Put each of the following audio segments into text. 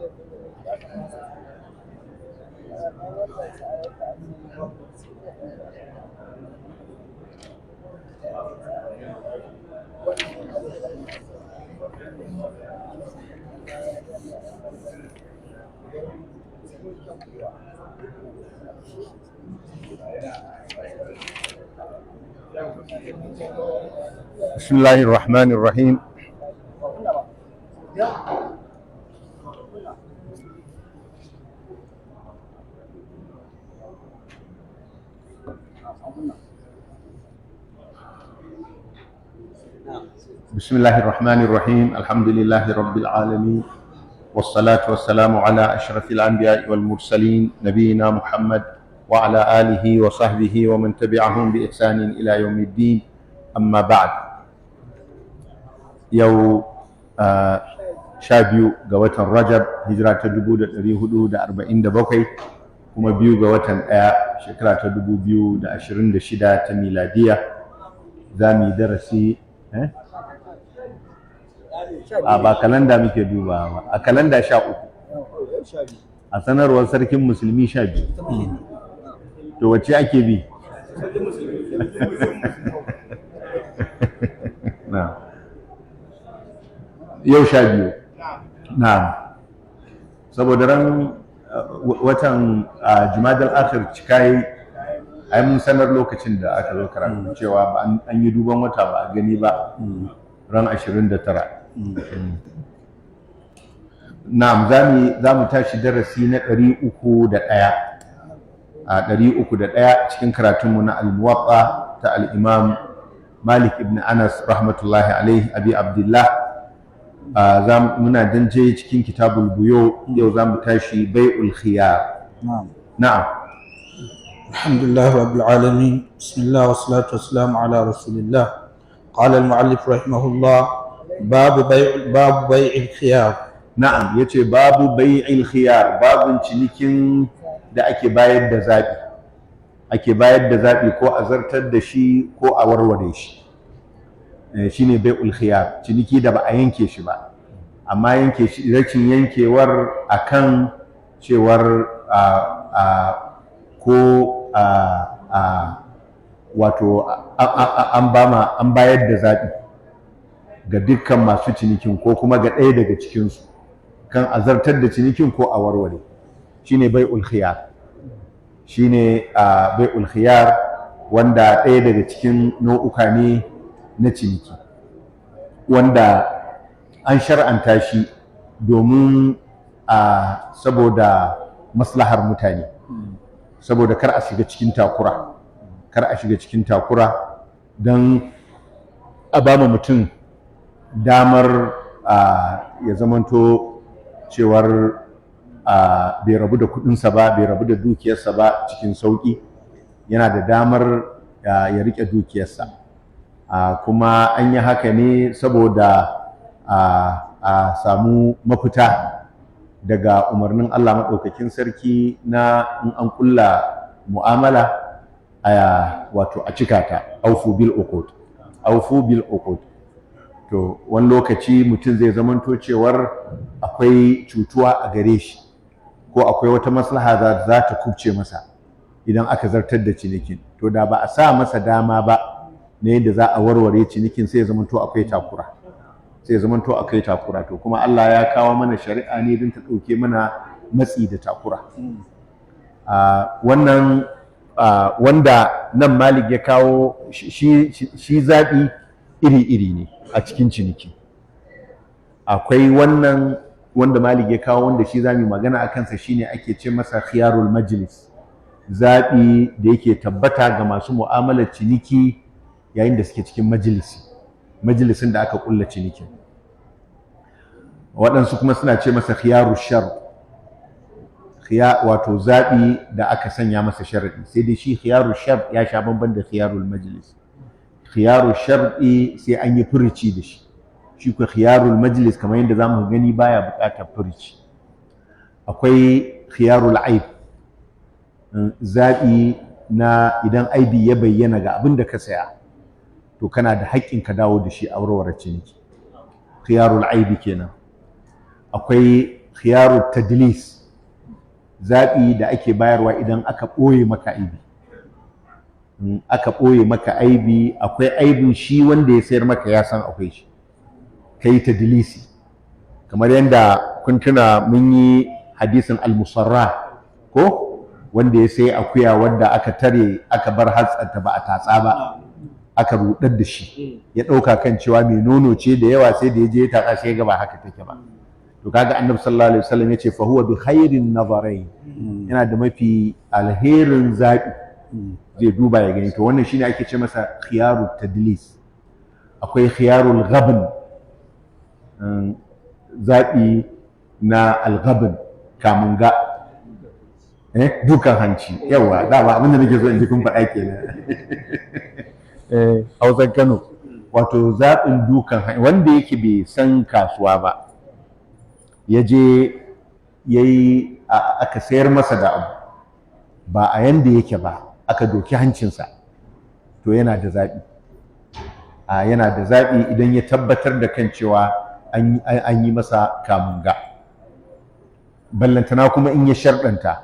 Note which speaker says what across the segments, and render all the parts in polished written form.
Speaker 1: بسم الله الرحمن الرحيم. بسم الله الرحمن الرحيم. الحمد لله رب العالمين، والصلاة والسلام على أشرف الأنبياء والمرسلين نبينا محمد وعلى آله وصحبه ومن تبعهم بإحسان إلى يوم الدين. أما بعد، يوم 12 ga watan Rajab hijira ta 1447 kuma 2 ga watan 1 shekara ta 2026 ta miladiya. Za mu yi darasi ba kalanda muke dubawa ba, a kalanda 13, a sanarwar sarkin musulmi 12. To wacce ake bi? Yau 12. Na'am. Saboda ran watan Jumadal Akhir cikai, ai mun sanar lokacin da aka zo karatu cewa ba an yi duban wata ba a gani ba ran 29. Na'am, za mu tashi darasi na 301 cikin karatunmu na Al-Muwatta ta Al-Imam Malik ibn Anas rahmatullahi alaihi Abi Abdullah. Muna danje cikin kitabul buyo, yau za mu tashi bai'ul khiyar. Na'am.
Speaker 2: Alhamdulillah rabbil alamin, bismillah wassalatu wassalamu ala rasulillah. Qala al-mu'allif rahimahullah, babu bai'il khiyar.
Speaker 1: Na'am, yace babu bai'il khiyar, babun cinikin da ake bayar da zabi, ko a zartar da shi ko a warware shi. Shine bai'ul khiyar, ciniki da ba a yanke shi ba, amma yanke shi, rashin yankewar akan cewar wato an bayar da zaɓi ga dukkan masu cinikin ko kuma ga ɗaya daga cikinsu kan azartar da cinikin ko a warware. Shine bai'ul khiyar, bai'ul khiyar, wanda ɗaya daga cikin nau'uka ne na ciniki wanda an shar'anta shi domin saboda maslahar mutane, saboda kar a shiga cikin takura, don a ba mutum damar ya zamanto cewar bai rabu da kudinsa ba, bai rabu da dukiyarsa ba cikin sauki. Yana da damar ya rike dukiyarsa, kuma an yi haka ne saboda a samu mafita daga umarnin Allah maɗaukakin sarki na in an kulla mu'amala wato a cika ta, aufu bil uqud. To wani lokaci mutum zai zamanto cewar akwai cutuwa a gare shi, ko akwai wata maslaha za ta kubce masa idan aka zartar da cinikin. To da ba a sa masa dama ba na yadda za a warware cinikin, sai ya zamanto akwai takura. To kuma Allah ya kawo mana shari'a ne don ta ɗauke mana matsi da takura. Wannan wanda nan Malik ya kawo shi zaɓi iri-iri ne a cikin ciniki. Akwai wannan wanda Malik ya kawo, wanda shi zamu magana a kansa, shine ake ce masa khiyarul majlis, zaɓi da yake tabbata ga masu mu'amalar ciniki yayin da suke cikin majalisin da aka kulla cinikin. Waɗansu kuma suna ce masa khiyarul shar, wato zaɓi da aka sanya masa sharaɗi, sai dai shi khiyarul shar ya sha bamban da khiyarul majlis. Khiyarul shar'i sai an yi furuci da shi, shi ko khiyarul majlis kamar yadda zamu gani baya buƙatar furuci. Akwai khiyarul aib, zaɓi na idan aibi ya bayyana ga abin da ka saya, to kana da haƙƙin ka dawo da shi a warware ciniki. Khiyarul aibi kenan. Akwai khiyaru tadlis, zaɓi da ake bayarwa idan aka ɓoye maka aibi. Aka ɓoye maka aibi, akwai aibin shi wanda ya sayar maka ya san akwai shi, kai tadlisi. Kamar yadda kun tuna mun yi hadisin al-musarra ko, wanda ya sai akuya wanda aka tare aka bar hatsanta ba a tatsa ba, aka rudar da shi, ya ɗauka kan cewa mai nono ce da yawa, sai da ya je ya tatsa sai ya ga ba haka take ba. To kaga annabi sallallahu alaihi wasallam ya ce fa huwa bi khairin nazarain, yana da mafi alherin zaɓi, zai duba ya gani. To wannan shine ake ce masa khiyarut tadlis. Akwai khiyarul ghabn, zaɓi na al-ghabn, kamun ga dukan hanci. Yawa dama abinda nake so in ji kun faɗa kenan. Hausan Kano, wato zaɓin dukan hanci wanda yake bai san kasuwa ba, ya je yayi aka sayar masa da abu ba a yanda yake ba, aka doki hancinsa, to yana da zaɓi. Yana da zaɓi idan ya tabbatar da kan cewa an yi masa kamunga. Ballantana kuma in ya sharɗanta,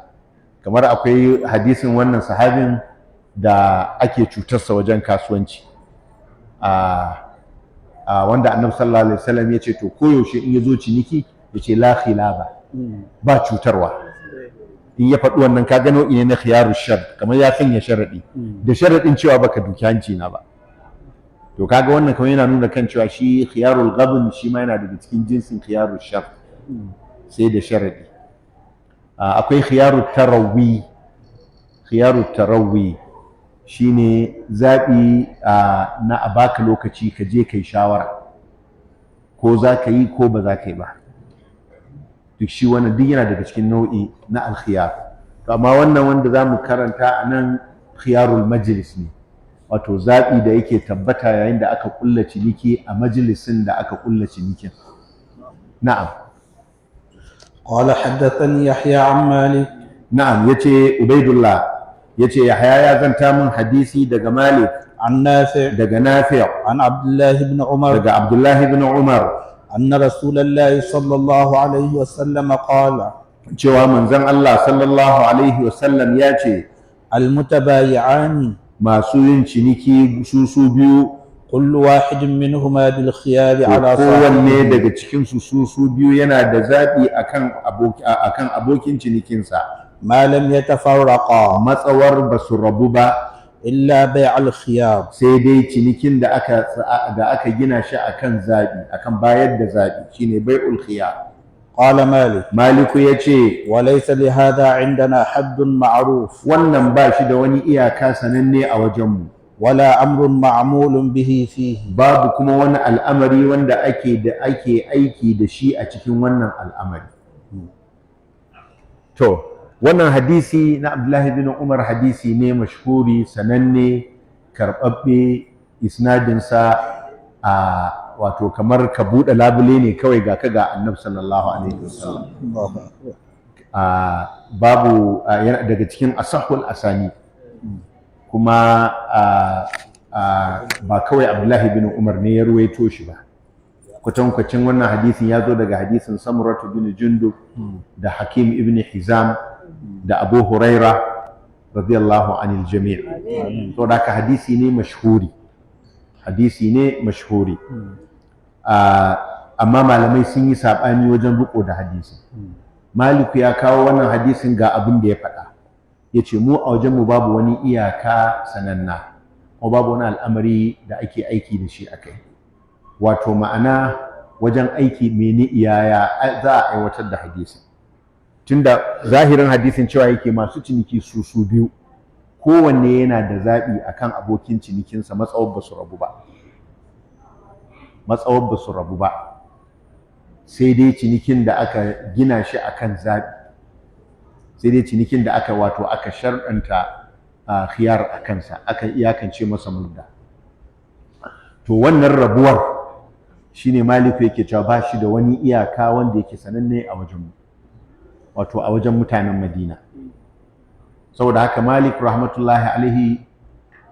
Speaker 1: kamar akwai hadisin wannan sahabin da ake cutarsa wajen kasuwanci, wanda annabi sallallahu alaihi wasallam ya ce to koyaushe in ya zo ciniki ya ce la khilaba, ba cutarwa. In ya faɗi wannan ka gano ina na khiyaru shar, kamar ya sanya sharaɗi, da sharaɗin cewa baka duki hanci na ba. To kaga wannan kamar yana nuna kan cewa shi khiyarul ghabn shi ma yana daga cikin jinsin khiyaru shar, sai da sharaɗi. Akwai khiyarut tarawwi. Khiyarut tarawwi shine zaɓi na a baka lokaci ka je kai shawara, ko za ka yi ko ba za ka yi ba. Duk shi wannan duk yana daga cikin nau'i na alkhiyar. To amma wannan wanda za mu karanta a nan khiyarul majlis ne, wato zaɓi da yake tabbata yayin da aka ƙulla ciniki a majalisin da aka ƙulla cinikin. Na'am.
Speaker 2: قال حدثني يحيى عن مالك.
Speaker 1: Na'am, yace Ubaidullah yace Yahya ya zanta min hadisi daga Malik,
Speaker 2: عن نافع
Speaker 1: daga Nafi',
Speaker 2: عن عبد الله بن عمر
Speaker 1: daga Abdullah ibn Umar,
Speaker 2: أن رسول الله صلى الله عليه وسلم قال
Speaker 1: cewa manzon Allah sallallahu alaihi wasallam ya ce
Speaker 2: المتبايعان
Speaker 1: masu yin ciniki su biyu,
Speaker 2: كل واحد منهما بالخيار على
Speaker 1: kowanne
Speaker 2: صاحبه
Speaker 1: daga cikin su biyu yana da zaɓi akan abokin cinikinsa,
Speaker 2: ما لم يتفرقا
Speaker 1: matsawar ba su rabu ba,
Speaker 2: إلا بيع الخيار.
Speaker 1: sai dai cinikin da aka gina shi akan zaɓi, akan bayar da zaɓi, shine bai'ul khiyar.
Speaker 2: قال مالك
Speaker 1: Maliku ya ce
Speaker 2: وليس لهذا عندنا حد معروف
Speaker 1: wannan ba shi da wani iyaka sananne a wajenmu,
Speaker 2: ولا أمر معمول به فيه.
Speaker 1: babu kuma wani al'amari wanda ake aiki da shi a cikin wannan al'amari. To wannan hadisi na Abdullahi bin Umar hadisi ne mashhuri, sananne, karɓaɓɓe, isnadinsa wato kamar ka buɗe labule ne kawai ga ka ga Annabi sallallahu alaihi wasallam. Babu yana daga cikin asahul asani, kuma ba kawai Abdullahi bin Umar ne ya ruwaito shi ba. Kwatankwacin wannan hadisin ya zo daga hadisin Samuratu bin Jundub da Hakim ibn Hizam da Abu Huraira radiyallahu anil jami'. To da ka hadisi ne mashhuri, amma malamai sun yi saɓani wajen riko da hadisin. Maliku ya kawo wannan hadisin ga abin da ya faɗa, ya ce mu a wajenmu babu wani iyaka sananna, ko babu wani al'amari da ake aiki da shi a kai. Wato ma'ana wajen aiki mene iyaya za a aiwatar da hadisin, tunda zahirin hadisin cewa yake masu ciniki su biyu, kowanne yana da zaɓi akan abokin cinikinsa matsawar ba su rabu ba, sai dai cinikin da aka gina shi akan zaɓi, sai dai cinikin da aka sharɗanta khiyar a kansa, aka iyakance masa mudda. To wannan rabuwar shine Maliku yake cewa ba shi da wani iyaka wanda yake sananne a wajen, wato a wajen mutanen Madina. Saboda haka Malik rahmatullahi alaihi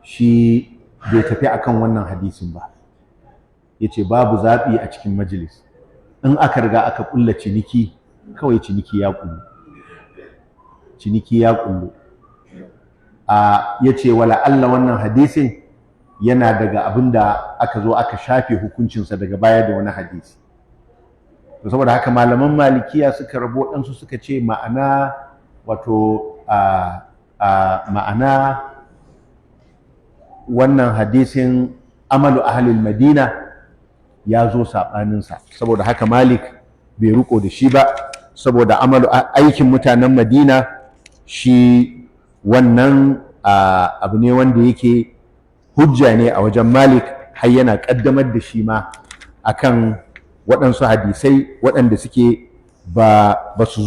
Speaker 1: shi bai tafi akan wannan hadisin ba, yace babu zaɓi a cikin majalis. In aka riga aka ƙulla ciniki kawai ciniki ya kullu. Ya ce wala Allah wannan hadisin yana daga abin da aka zo aka shafe hukuncinsa daga baya da wani hadisi. Saboda haka malaman malikiya suka rabo ɗansu suka ce ma'ana ma'ana wannan hadisin amalu ahlil madina ya zo saɓaninsa, saboda haka Malik bai riko da shi ba, saboda aikin mutanen Madina shi wannan abu ne wanda yake hujja ne a wajen Malik, har yana ƙaddamar da shi ma akan waɗansu hadisai waɗanda suke ba su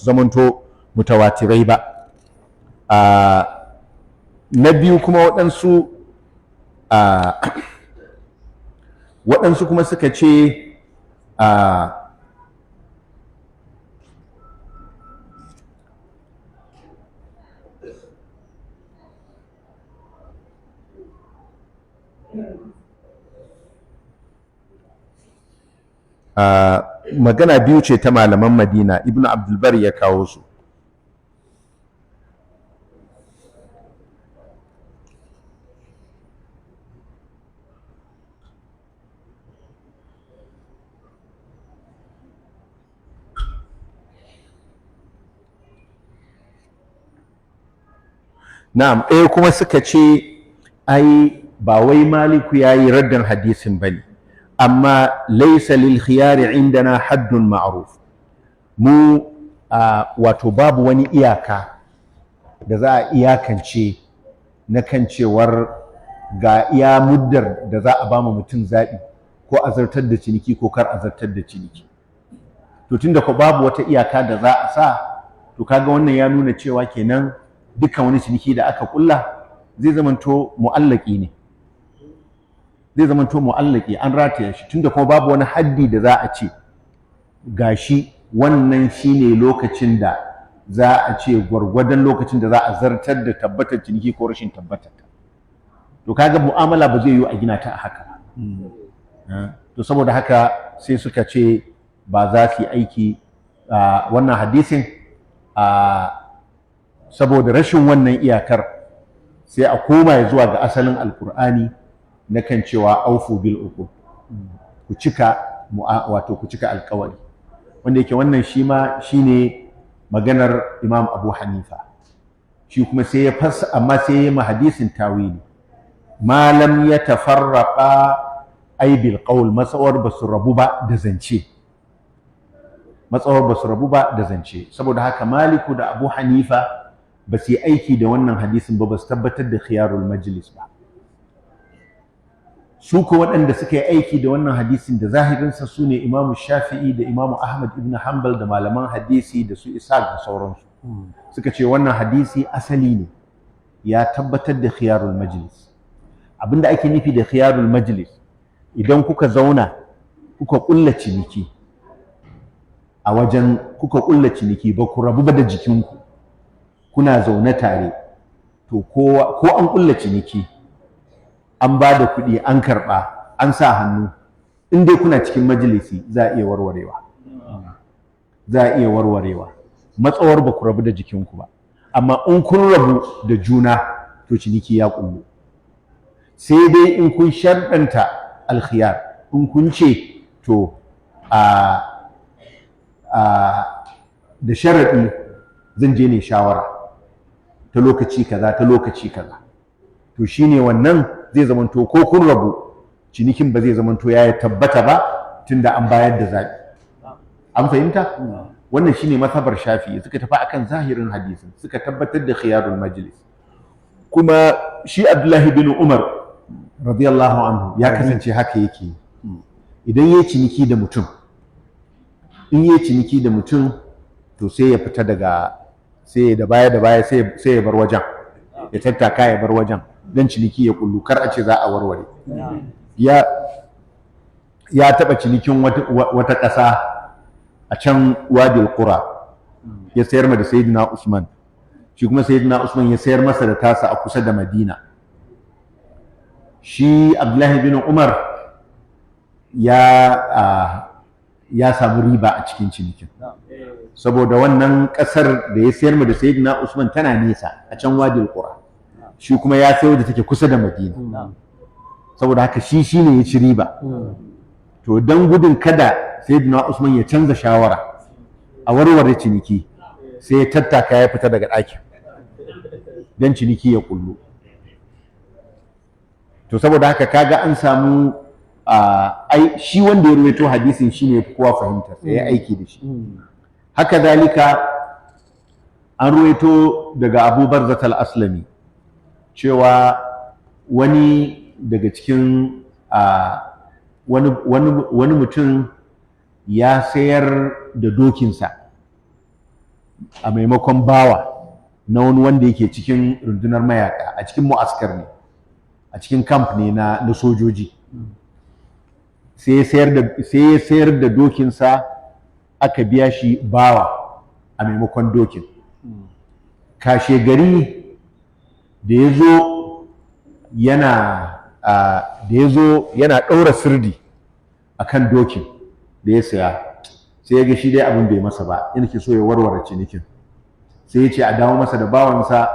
Speaker 1: zamanto mutawatirai ba. Na biyu kuma waɗansu kuma suka ce magana biyu ce ta malaman Madina, Ibn Abdulbar ya kawo su. Na'am, ɗaya kuma suka ce ai ba wai Maliku yayi raddan hadisin bane, amma laysa lil khiyari indana haddun ma'ruf. Mu wato babu wani iyaka da za a iyakance na kan cewar ga iya muddar da za a ba mu mutum zaɓi ko azartar da ciniki ko kar azartar da ciniki. To tunda ko babu wata iyaka da za a sa, to kaga wannan ya nuna cewa kenan dukkan wani ciniki da aka kulla zai zamanto mu'allaki ne, an rataya shi, tunda kuma babu wani haddi da za a ce gashi wannan shine lokacin da za a ce gwargwadon lokacin da za a zartar da tabbatar ciniki ko rashin tabbatar ta. To kaga mu'amala ba zai yi a gina ta a haka ba. To saboda haka sai suka ce ba za su yi aiki wannan hadisin saboda rashin wannan iyakar, sai a koma zuwa ga asalin alkur'ani na kan cewa aufu bil uqud, ku cika alkawari, wanda yake wannan shi ma shine maganar Imam Abu Hanifa. Shi kuma sai ya amma sai ya ma hadisin tawili, ma lam yatafarraqa ay bil qawl, matsawar basu rabu ba da zance. Saboda haka Maliku da Abu Hanifa ba su yi aiki da wannan hadisin ba su tabbatar da khiyarul majlis ba. Su ko waɗanda suka yi aiki da wannan hadisin da zahirinsa su ne Imamu Shafi'i da Imamu Ahmad ibn Hanbal da malaman hadisi da su Ishaq da sauransu. Suka ce wannan hadisi asali ne, ya tabbatar da khiyarul majlis. Abinda ake nufi da khiyarul majlis, idan kuka zauna kuka ƙulla ciniki ba ku rabu ba da jikinku, kuna zaune tare, to ko an ƙulla ciniki, an ba da kuɗi, an karɓa, an sa hannu, in dai kuna cikin majalisi za a iya warwarewa. Matsawar ba ku rabu da jikinku ba. Amma in kun rabu da juna, to ciniki ya ƙullu. Sai dai in kun sharɗanta alkhiyar, in kun ce to da sharaɗi zan je ne shawara ta lokaci kaza, to shine wannan zai zamanto ko kun rabu cinikin ba zai zamanto ya tabbata ba, tunda an bayar da zaɓi. An fahimta? Wannan shine mazhabar Shafi'i, suka tafi akan zahirin hadisin, suka tabbatar da khiyarul majlis. Kuma shi Abdullahi bin Umar radiyallahu anhu ya kasance haka yake. Idan yayi ciniki da mutum, to sai ya fita sai da baya sai ya bar wajen, ya tattaka ya bar wajen don ciniki ya kullu, kar a ce za a warware. Ya taɓa cinikin wata ƙasa a can Wadil Qura, ya sayar da Sayyidina Usman, shi kuma Sayyidina Usman ya sayar masa da tasa a kusa da Madina. Shi Abdullahi bin Umar ya samu riba a cikin cinikin, saboda wannan ƙasar da ya sayar mu da sayyidina Usman tana nesa a can Wadil Qura, shi kuma ya sayo da take kusa da Madina, saboda haka shi ne ya ci riba. To don gudun kada sayyidina Usman ya canza shawara a warware ciniki, sai ya tattaka ya fita daga ɗakin don ciniki ya kullu. To saboda haka kaga an samu shi wanda ya ruwaito hadisin shine kowa fahimta sai ya aiki da shi. Haka zalika an ruwaito daga Abu Barzat al-Aslami cewa wani daga cikin wani mutum ya sayar da dokinsa a maimakon bawa na wani wanda yake cikin rundunar mayaka, a cikin mu'askar ne, a cikin camp ne na sojoji. Sai ya sayar da dokinsa, aka biya shi bawa a maimakon dokin. Kashe gari da ya zo yana ɗaura sirdi a kan dokin da ya saya, sai ya ga shi dai abin bai masa ba, yana ke so ya warware cinikin. Sai ya ce a dawo masa da bawansa,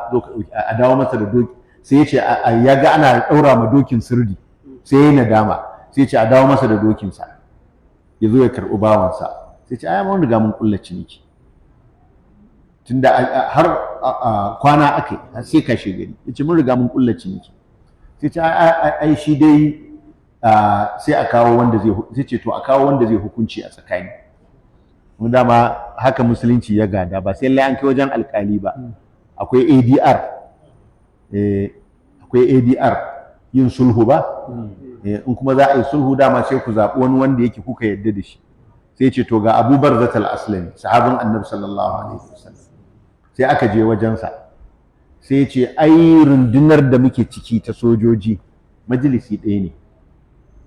Speaker 1: a dawo masa da doki. Sai ya ce ya ga ana ɗaura ma dokin sirdi, sai ya yi nadama, sai ya ce a dawo masa da dokinsa ya zo ya karɓi bawansa. Sai ce ai mun riga mun kulla ciniki, tunda har kwana aka yi sai kashe gari, ya ce mun riga mun kulla ciniki. Sai ce ai shi dai sai a kawo wanda zai, sai ce to a kawo wanda zai hukunci a tsakani. Mun dama haka musulunci ya gada, ba sai lai an kai wajen alkali ba. Akwai ADR, yin sulhu ba. In kuma za a yi sulhu dama sai ku zaɓi wani wanda yake kuka yadda da shi. Sai ce to ga Abu Barzat al-Aslami, sahabin Annabi sallallahu alaihi wasallam. Sai aka je wajensa, sai ya ce ai rundunar da muke ciki ta sojoji majalisi ɗaya ne,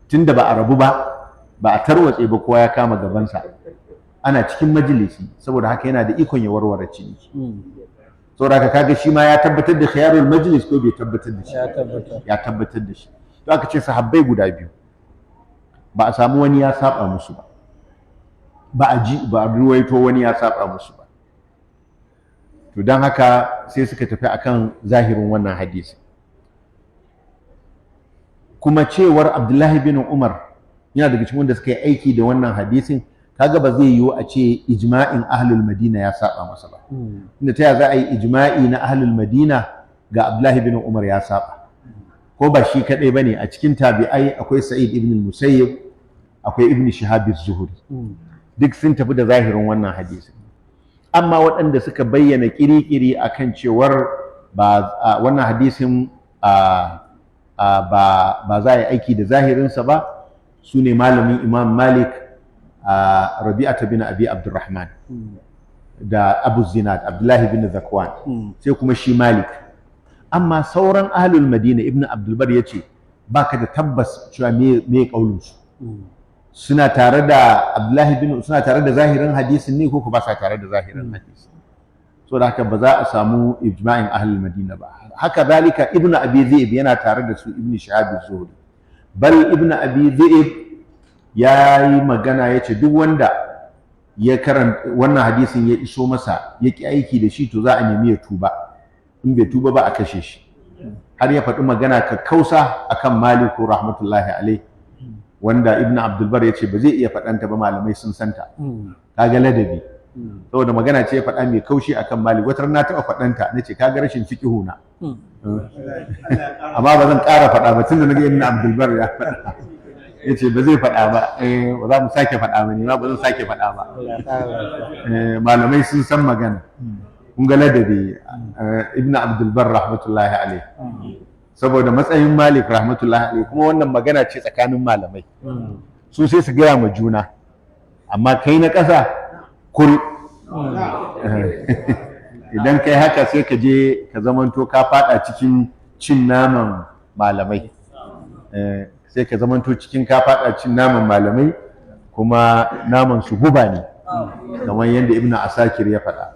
Speaker 1: tunda ba a rabu ba a tarwatse ba, kowa ya kama gabansa, ana cikin majalisi, saboda haka yana da ikon ya warware ciniki. Saboda haka kaga shi ma ya tabbatar da khiyarul majlis ko bai tabbatar da shi? Ya tabbatar da shi. To aka ce sahabbai guda biyu ba a samu wani ya saba musu ba, ba a ruwaito wani ya saba musu ba. To don haka sai suka tafi akan zahirin wannan hadisi. Kuma cewar Abdullahi bin Umar yana daga cikin wanda suka yi aiki da wannan hadisin, kaga ba zai yiwu a ce ijma'in ahlul Madina ya saba masa ba. Inda ta ya za a yi ijma'i na ahlul Madina ga Abdullahi bin Umar ya saba? Ko ba shi kadai bane, a cikin tabi'ai akwai Sa'id ibn al-Musayyib, akwai Ibn Shihab az-Zuhri, duk sun tafi da zahirin wannan hadisin. Amma waɗanda suka bayyana kiri-kiri akan cewar wannan hadisin ba za a yi aiki da zahirinsa ba, su ne malamin Imam Malik, Rabi'ata bin Abi Abdurrahman, da Abu Zinad Abdullahi bin Zakwan, sai kuma shi Malik. Amma sauran ahlul Madina, Ibn Abdul Bar yace baka da tabbas cewa me kaulin su. Suna tare da Abdullahi bin, suna tare da zahirin hadisin ne ko ba sa tare da zahirin hadisin. So da haka ba za a samu ijma'in ahlul Madina ba. Haka zalika Ibn Abi Dhi'b yana tare da su Ibn Shihab az-Zuhri. Bal Ibn Abi Dhi'b ya yi magana ya ce duk wanda ya karanta wannan hadisin ya iso masa ya ki aiki da shi, to za a nemi ya tuba, in bai tuba ba a kashe shi. Har ya faɗi magana kakkausa akan Maliku rahmatullahi alaihi, wanda Ibn Abdul Bar ya ce ba zai iya faɗanta ba, malamai sun santa. Kaga ladabi, saboda magana ce ya faɗa mai kaushi akan Malik. Wata na taɓa faɗanta, na ce kaga rashin fiqihu na, amma ba zan ƙara faɗa ba tunda naga Ibn Abdul Bar ya faɗa. Ya ce ba zai faɗa ba, ba za mu sake faɗa ba, ne ba zan sake faɗa ba. Malamai sun san magana. Kun ga ladabi Ibn Abdul Bar rahmatullahi alaihi, saboda matsayin Malik rahmatullahi alaihi, kuma wannan magana ce tsakanin malamai, su sai su gaya ma juna, amma kai na ƙasa kul. Idan kai haka sai ka je ka zamanto ka faɗa cikin cin naman malamai, sai ka zamanto cikin ka faɗa cin naman malamai, kuma naman su guba ne, kamar yadda Ibn Asakir ya faɗa.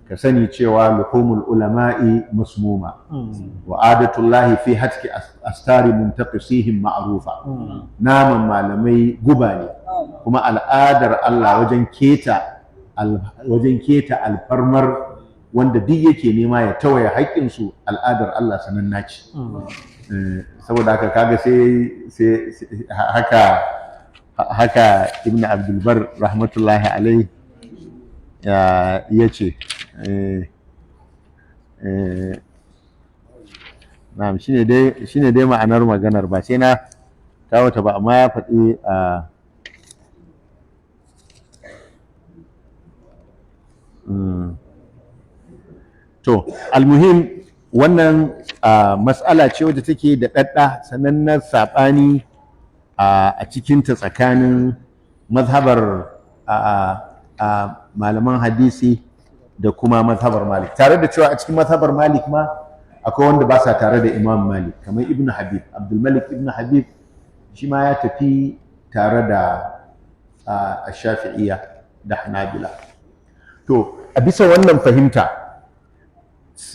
Speaker 1: Ka sani cewa luhumul ulama'i masmuma wa adatullahi fi hatki astari muntaqisihim ma'rufa. Naman malamai guba ne, kuma al'adar Allah wajen keta alfarmar wanda duk yake nema ya tawaye haƙƙinsu, al'adar Allah sananna ce. Saboda haka kaga sai haka Ibn Abdul Bar rahmatullahi alaihi ya ce na'am, shine dai ma'anar maganar, ba sai na kawo ta ba, amma ya faɗi to almuhim wannan mas'ala ce wadda take da ɗaɗɗa sanannen saɓani a cikinta tsakanin mazhabar malaman hadisi da kuma mazhabar Malik, tare da cewa a cikin mazhabar Malik ma akwai wanda ba sa tare da Imam Malik, kamar Ibn Habib, Abdulmalik Ibn Habib shi ma ya tafi tare da Shafi'iyya da Hanabila. To a bisa wannan fahimta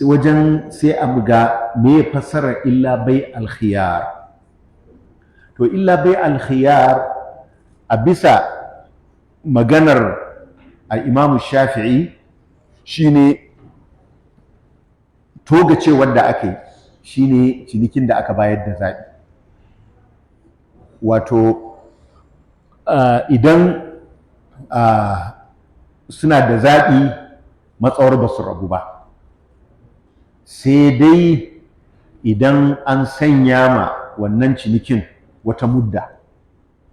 Speaker 1: wajen sai a buga me fassara illa bai al-khiyar. To illa bai al-khiyar a bisa maganar al-Imam Shafi'i shine togacewar da aka yi, shine cinikin da aka bayar da zaɓi. Wato idan suna da zaɓi matsawar ba su rabu ba, sai dai idan an sanya ma wannan cinikin wata mudda,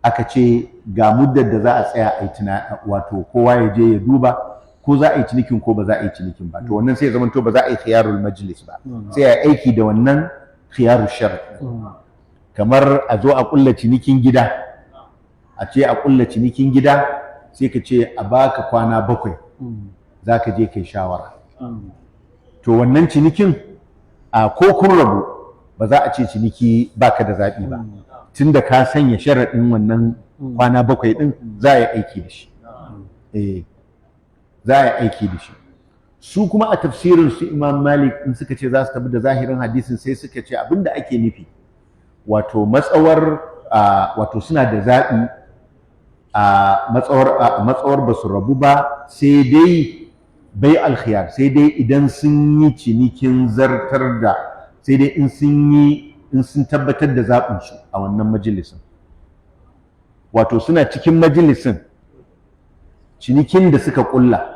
Speaker 1: aka ce ga muddar da za a tsaya a yi wato kowa ya je ya duba ko za a yi cinikin ko ba za a yi cinikin ba, to wannan sai ya zama to ba za a yi khiyarul majlis ba, sai a aiki da wannan khiyarul shart. Kamar a zo a kulla cinikin gida, a ce a kulla cinikin gida sai ka ce a baka kwana 7 za ka je kai shawara. To wannan cinikin ko kun rabu ba za a ce ciniki baka da zaɓi ba, tunda ka sanya sharaɗin wannan kwana 7 ɗin za a yi aiki da shi. Za a yi aiki da shi. Su kuma a tafsirin su Imam Malik in suka ce za su tabi da zahirin hadisin, sai suka ce abinda ake nufi wato matsawar wato suna da zaɓi a matsawar ba su rabu ba, sai dai bai alkhiyar, sai dai idan sun yi cinikin zartar da, sai dai in sun tabbatar da zaɓinsu a wannan majalisin. Wato suna cikin majalisin, cinikin da suka ƙulla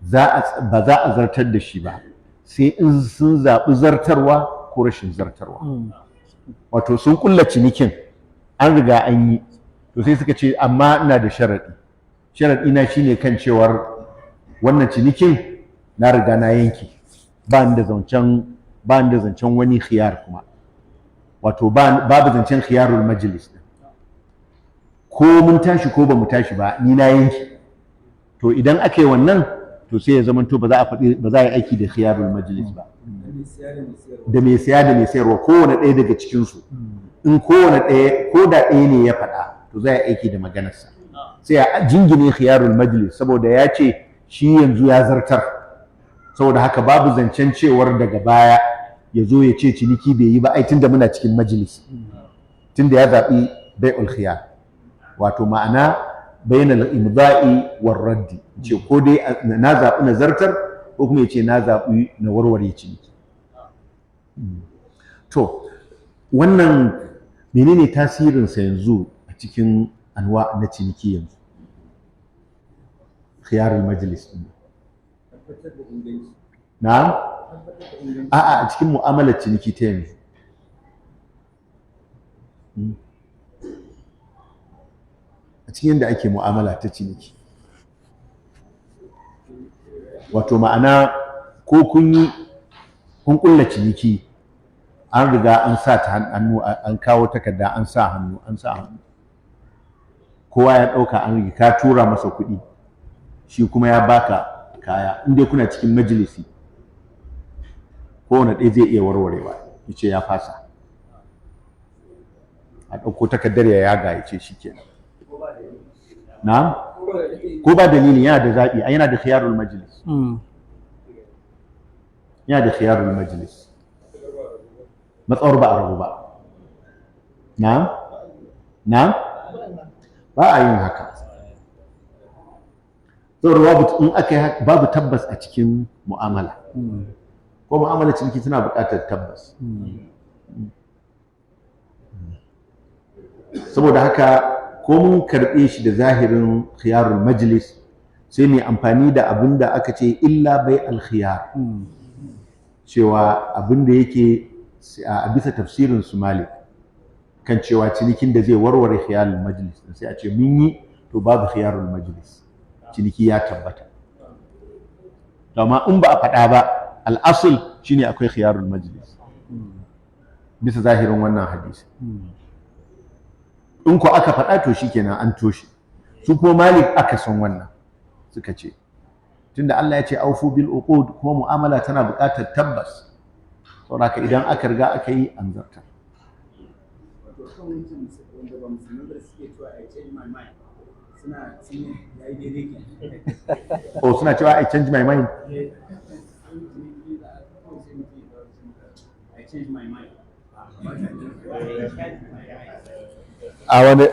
Speaker 1: ba za a zartar da shi ba sai in sun zaɓi zartarwa ko rashin zartarwa. Wato sun ƙulla cinikin, an riga an yi, to sai suka ce amma ina da sharaɗi na shine kan cewar wannan cinikin na riga na yanki, ba ni da zancen wani khiyar kuma, wato babu zancen khiyarul majlis, ko mun tashi ko ba mu tashi ba ni na yanki. To idan aka yi wannan, to sai ya zama to ba za a yi aiki da khiyarul majlis ba, da mai siya da mai sayarwa kowane ɗaya daga cikinsu, in kowane ɗaya ko da ɗaya ne ya faɗa, to za a yi aiki da maganarsa, sai a jingine khiyarul majlis, saboda ya ce shi yanzu ya zartar, saboda haka babu zancen cewar daga baya ya zo ya ce ciniki bai yi ba, ai tunda muna cikin majalis, tunda ya zaɓi bai'ul khiyar, wato ma'ana bainal imda'i war raddi, ce ko dai na zaɓi na zartar ko kuma ya ce na zaɓi na warware ciniki. To wannan menene tasirinsa yanzu a cikin anwa na ciniki yanzu, khiyarul majlis din? Na'am, a'a, a cikin mu'amalar ciniki ta yanzu. A cikin yadda ake mu'amala ta ciniki, wato ma'ana ko kun kulla ciniki, an riga an sa ta hannu, an kawo takarda an sa hannu, kowa ya ɗauka, an riga ka tura masa kuɗi, shi kuma ya baka kaya, inda kuna cikin majalisi kowane ɗaya zai iya warwarewa, ya ce ya fasa, a ɗauko takardar ya yaga ya ce shi kenan. Na'am, ko ba dalili yana da zaɓi, yana da khiyarul majlis, yana da khiyarul majlis, matsawar ba a rabu ba. Na'am, ba a yin haka. Saboda in aka yi babu tabbas a cikin mu'amala, ko mu'amala ciniki tana buƙatar tabbas. Saboda haka ko mun karɓe shi da zahirin khiyarul majlis, sai mai amfani da abin da aka ce illa bai alkhiyar, cewa abin da yake a bisa tafsirin su Malik kan cewa cinikin da zai warware khiyarul majlis sai a ce mun yi, to babu khiyarul majlis, ciniki ya tabbata. Amma in ba a faɗa ba, al'asul shine akwai khiyarul majlis bisa zahirin wannan hadisi. In ko aka faɗa to shikenan an toshe. Su kuma Malik aka san wannan, suka ce tunda Allah ya ce aufu bil uqud, kuma mu'amala tana buƙatar tabbas, saboda idan aka riga aka yi an zartar. Suna cewa I change my mind. A wani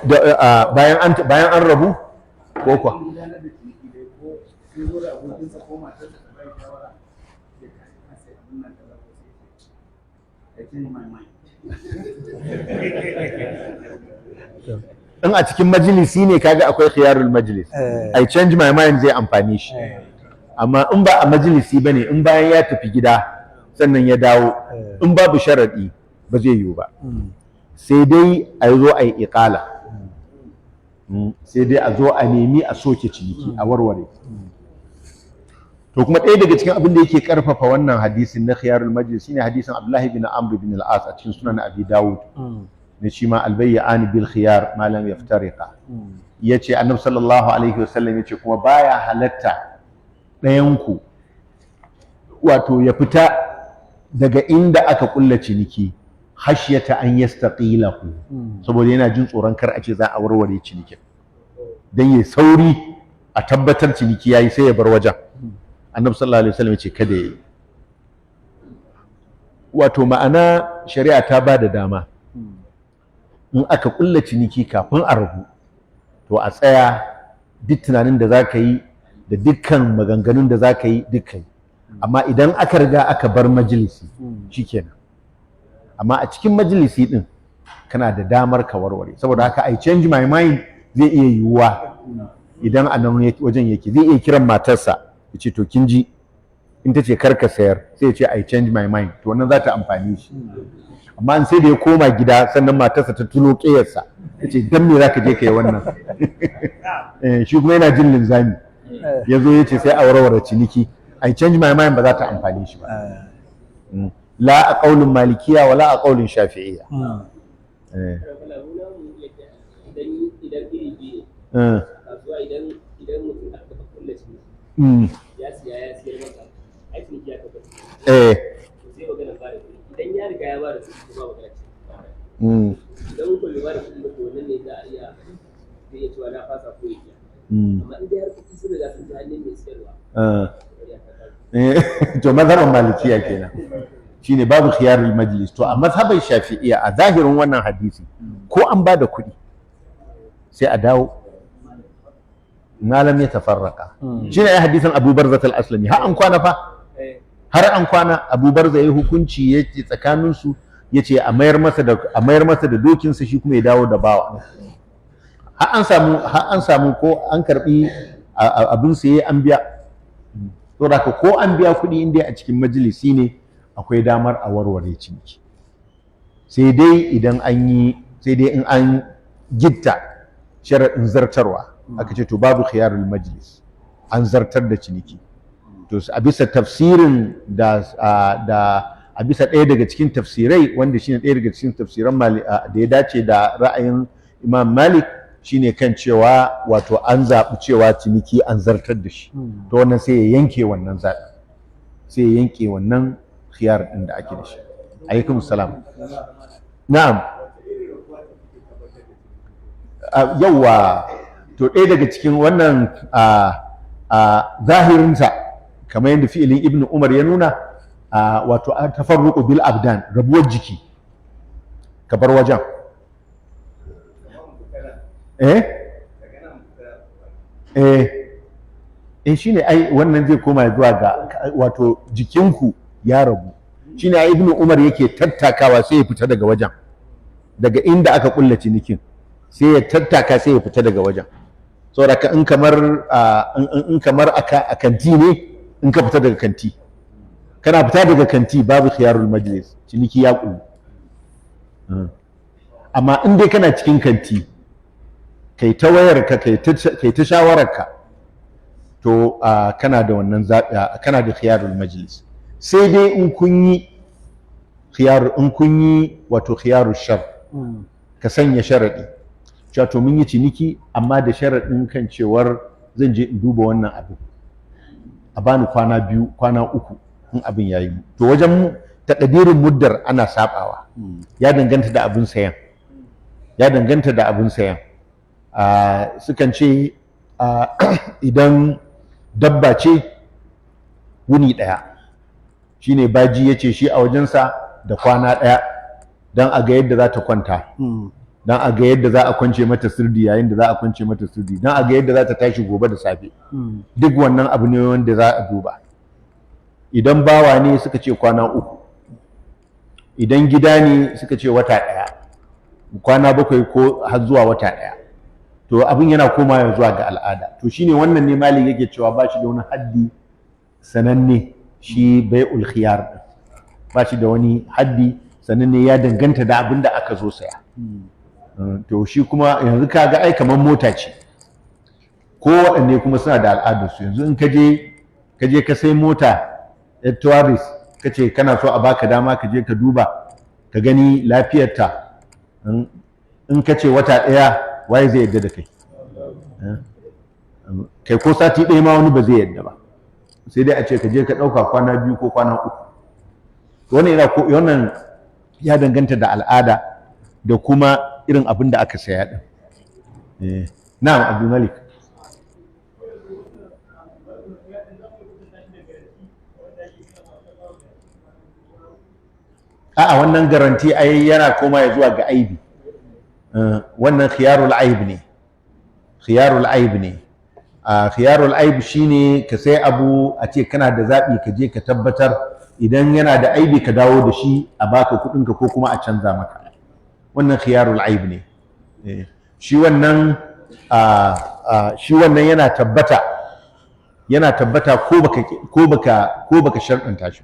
Speaker 1: bayan an rabu ko kwa? In a cikin majalisi ne kaga akwai khiyarul majlis, I change my mind zai amfani shi. Amma in ba a majalisi bane, in bayan ya tafi gida sannan ya dawo, in babu sharadi ba zai yiwu ba. Sai dai a zo a yi iqala, sai dai a zo a nemi a soke ciniki a warware. To kuma ɗaya daga cikin abin da yake karfafa wannan hadisin na khiyarul majlis shine hadisin Abdullahi bin Amr bin al-As a cikin sunan Abi Dawud, ne shi ma albayyani bil khiyar ma lam yaftariqa. Yace Annabi sallallahu alaihi wasallam yace kuma baya halatta ɗayan ku wato ya fita daga inda aka kulla ciniki khashyata an yastaqilahu, saboda yana jin tsoron kar a ce za a warware cinikin, dan yayi sauri a tabbatar ciniki yayi sai ya bar wajen. Annabi sallallahu alaihi wasallam yace kada yayi. Wato ma'ana shari'a ta ba da dama in aka kulla ciniki kafin a rabu, to a tsaya duk tunanin da zaka yi da dukkan maganganun da zaka yi dukkan. Amma idan aka riga aka bar majalisi shikenan. Amma a cikin majalisi din kana da damar ka warware. Saboda haka I change my mind zai iya yiwuwa idan a nan wajen yake, zai iya kiran matarsa ya ce to kin ji, in ta ce kar ka sayar sai ya ce I change my mind, to wannan za ta amfani shi. Amma in sai da ya koma gida sannan matarsa ta tuno ƙeyarsa ta ce dan me za ka je ka yi wannan shi kuma yana jin linzami, ya zo ya ce sai a warware ciniki, I change my mind ba za ta amfani shi ba. La a ƙaunin malikiya wa la a ƙaunin shafi'iyya.
Speaker 3: Ya siya ya siyar masa, aikin ya tabbata. Sai magana ba da kuɗi. Idan ya riga ya ba da kuɗi ba magana ce. Idan mutum bai ba da kuɗi ba to wannan ne za a iya zai iya cewa na fasa ko ya biya. Amma in dai har kuɗi sun riga sun ji hannun mai siyarwa.
Speaker 1: To mazhaban malikiya kenan. Shine babu khiyarul majlis. To a mazhaban shafi'iyya a zahirin wannan hadisi ko an ba da kuɗi sai a dawo malam ya tafarraka. Shine ai hadisin Abu Barzah al-Aslami har an kwana fa, har an kwana Abu Barzah yayi hukunci yace tsakanin su, yace a mayar masa da dokin sa, shi kuma ya dawo da bawa. Har an samu ko an karbi abin sa an biya. To da ko an biya kuɗi inda a cikin majalisi ne akwai damar a warware ciniki. Sai dai in an gitta sharaɗin zartarwa, aka ce to babu khiyarul majlis, an zartar da ciniki. To a bisa tafsirin da a bisa ɗaya daga cikin tafsirai wanda shine ɗaya daga cikin tafsiran da ya dace da ra'ayin Imam Malik, shine kan cewa wato an zaɓi cewa ciniki an zartar da shi. To wannan sai ya yanke wannan zaɓi, sai ya yanke wannan khiyar ɗin da ake da shi. Alaikum salam. Na'am. Yawwa, to ɗaya daga cikin wannan zahirinsa kamar yadda fi'ilin Ibn Umar ya nuna, wato tafarruqu bil abdan, rabuwar jiki, ka bar wajen. shine ai wannan zai koma zuwa ga wato jikinku ya rabu. Shine ai Ibn Umar yake tattakawa sai ya fita daga wajen, daga inda aka kulla cinikin sai ya tattaka sai ya fita daga wajen. Saboda in kamar a kanti ne, in ka fita daga kanti, kana fita daga kanti babu khiyarul majlis, ciniki ya kullu. Amma in dai kana cikin kanti kai ta wayarka kai ta shawararka, to kana da wannan zaɓi, kana da khiyarul majlis. Sai dai in kun yi wato khiyarul shar, ka sanya sharaɗi cewa to mun yi ciniki amma da sharaɗin kan cewar zan je in duba wannan abin, a bani kwana 2 kwana 3 in abin yayi. To wajen takadirin muddar ana sabawa, ya danganta da abin sayan, sukan ce idan dabba ce wuni ɗaya, shine baji yace shi a wajensa da kwana ɗaya, don a ga yadda za ta kwanta, don a ga yadda za a kwance mata sirdi yayin da za a kwance mata sirdi, don a ga yadda za ta tashi gobe da safe. Duk wannan abu ne wanda za a duba. Idan bawa ne suka ce kwana 3, idan gida ne suka ce wata 1, kwana 7 ko har zuwa wata 1. To abin yana komawa zuwa ga al'ada. To shine wannan ne Malik yake cewa ba shi da wani haddi sananne, shi bai'ul khiyar ba shi da wani haddi sananne, ya danganta da abin da aka zo saya. To shi kuma yanzu kaga ai kamar mota ce, ko waɗanne kuma suna da al'adarsu. Yanzu in ka je ka sai mota tourist, ka ce kana so a baka dama ka je ka duba ka gani lafiyarta, in ka ce wata 1 waye zai yadda da kai? Kai ko sati 1 ma wani ba zai yadda ba, sai dai a ce ka je ka ɗauka kwana 2 ko kwana 3. Wannan ya danganta da al'ada da kuma irin abin da aka saya ɗin. Na'am Abdul Malik. A'a, wannan garanti ai yana koma ya zuwa ga aibi. Wannan khiyarul aib ne. Khiyarul aib shine ka sai abu a ce kana da zaɓi ka je ka tabbatar, idan yana da aibi ka dawo da shi a baka kuɗinka ko kuma a canza maka. Wannan khiyarul aib ne. Shi wannan yana tabbata ko baka sharɗanta shi